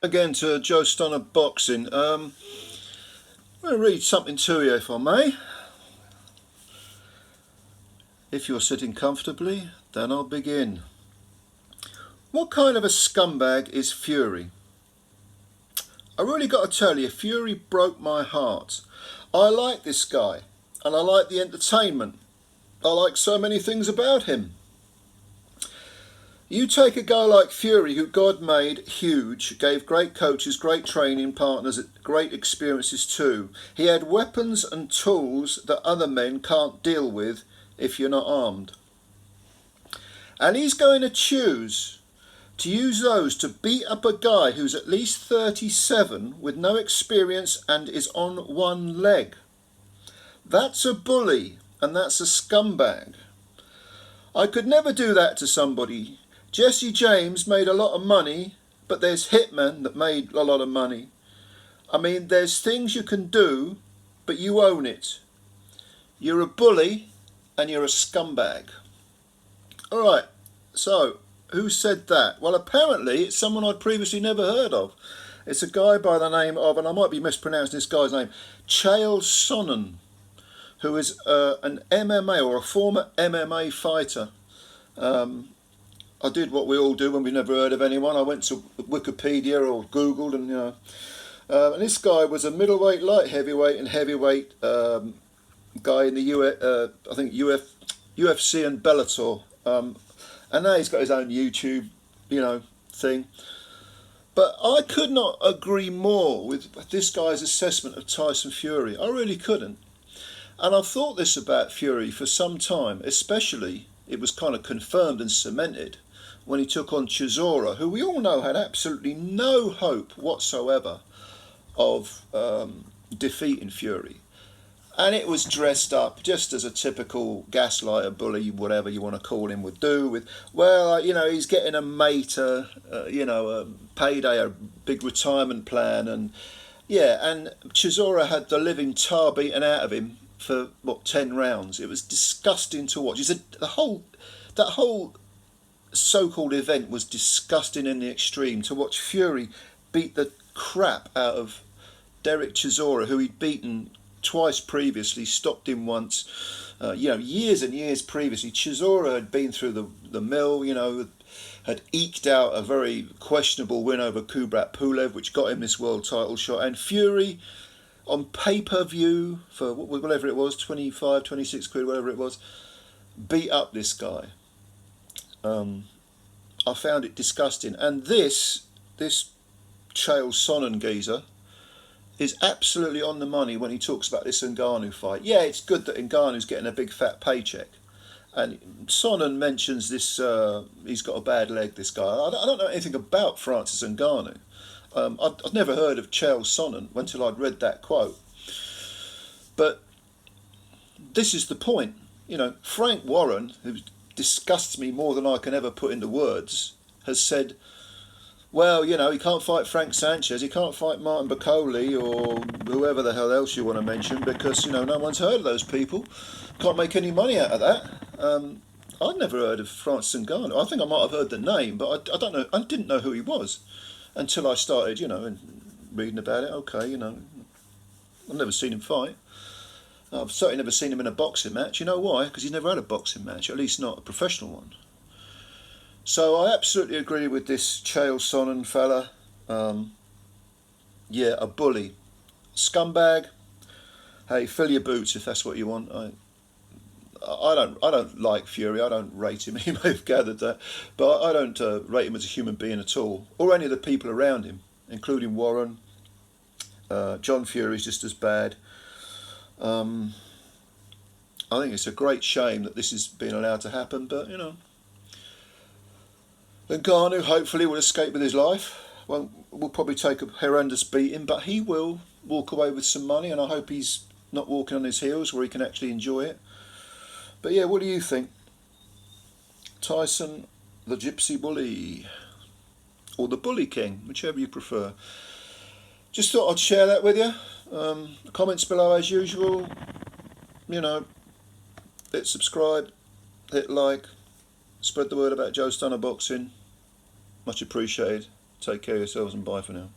Again to Joe Stunner Boxing. I'm going to read something to you, if I may. If you're sitting comfortably, then I'll begin. What kind of a scumbag is Fury? I really got to tell you, Fury broke my heart. I like this guy, and I like the entertainment. I like so many things about him. You take a guy like Fury, who God made huge, gave great coaches, great training partners, great experiences too. He had weapons and tools that other men can't deal with if you're not armed. And he's going to choose to use those to beat up a guy who's at least 37 with no experience and is on one leg. That's a bully, and that's a scumbag. I could never do that to somebody. Jesse James made a lot of money, but there's hitmen that made a lot of money. I mean, there's things you can do, but you own it. You're a bully and you're a scumbag. Alright, so who said that? Well, apparently it's someone I'd previously never heard of. It's a guy by the name of, and I might be mispronouncing this guy's name, Chael Sonnen, who is an MMA or a former MMA fighter. I did what we all do when we've never heard of anyone. I went to Wikipedia or Googled, and and this guy was a middleweight, light heavyweight, and heavyweight guy in the I think UFC and Bellator, and now he's got his own YouTube, thing. But I could not agree more with this guy's assessment of Tyson Fury. I really couldn't. And I've thought this about Fury for some time, especially it was kind of confirmed and cemented when he took on Chisora, who we all know had absolutely no hope whatsoever of defeating Fury. And it was dressed up just as a typical gaslighter, bully, whatever you want to call him, would do with, well, he's getting a mate, a payday, a big retirement plan. And Chisora had the living tar beaten out of him for, 10 rounds. It was disgusting to watch. He said that whole so-called event was disgusting in the extreme. To watch Fury beat the crap out of Derek Chisora, who he'd beaten twice previously, stopped him once. Years and years previously, Chisora had been through the mill, had eked out a very questionable win over Kubrat Pulev, which got him this world title shot. And Fury, on pay-per-view, for whatever it was, 25, 26 quid, whatever it was, beat up this guy. I found it disgusting. And this Chael Sonnen geezer is absolutely on the money when he talks about this Ngannou fight. Yeah, it's good that Ngannou's getting a big fat paycheck. And Sonnen mentions this, he's got a bad leg, this guy. I don't know anything about Francis Ngannou. I'd never heard of Chael Sonnen until I'd read that quote. But this is the point. Frank Warren, who disgusts me more than I can ever put into words, has said, well, he can't fight Frank Sanchez, he can't fight Martin Bakole or whoever the hell else you want to mention, because, no one's heard of those people. Can't make any money out of that. I'd never heard of Francis Ngannou. I think I might have heard the name, but I don't know. I didn't know who he was until I started, and reading about it. Okay, I've never seen him fight. I've certainly never seen him in a boxing match. You know why? Because he's never had a boxing match, at least not a professional one. So I absolutely agree with this Chael Sonnen fella. A bully. Scumbag. Hey, fill your boots if that's what you want. I don't like Fury. I don't rate him. You may have gathered that. But I don't rate him as a human being at all. Or any of the people around him, including Warren. John Fury's just as bad. I think it's a great shame that this is being allowed to happen, but Ngannou hopefully will escape with his life. Will probably take a horrendous beating, but he will walk away with some money, and I hope he's not walking on his heels where he can actually enjoy it. But yeah, what do you think? Tyson, the Gypsy Bully, or the Bully King, whichever you prefer. Just thought I'd share that with you. Comments below as usual. Hit subscribe, hit like, spread the word about Joe Stunner Boxing. Much appreciated. Take care of yourselves and bye for now.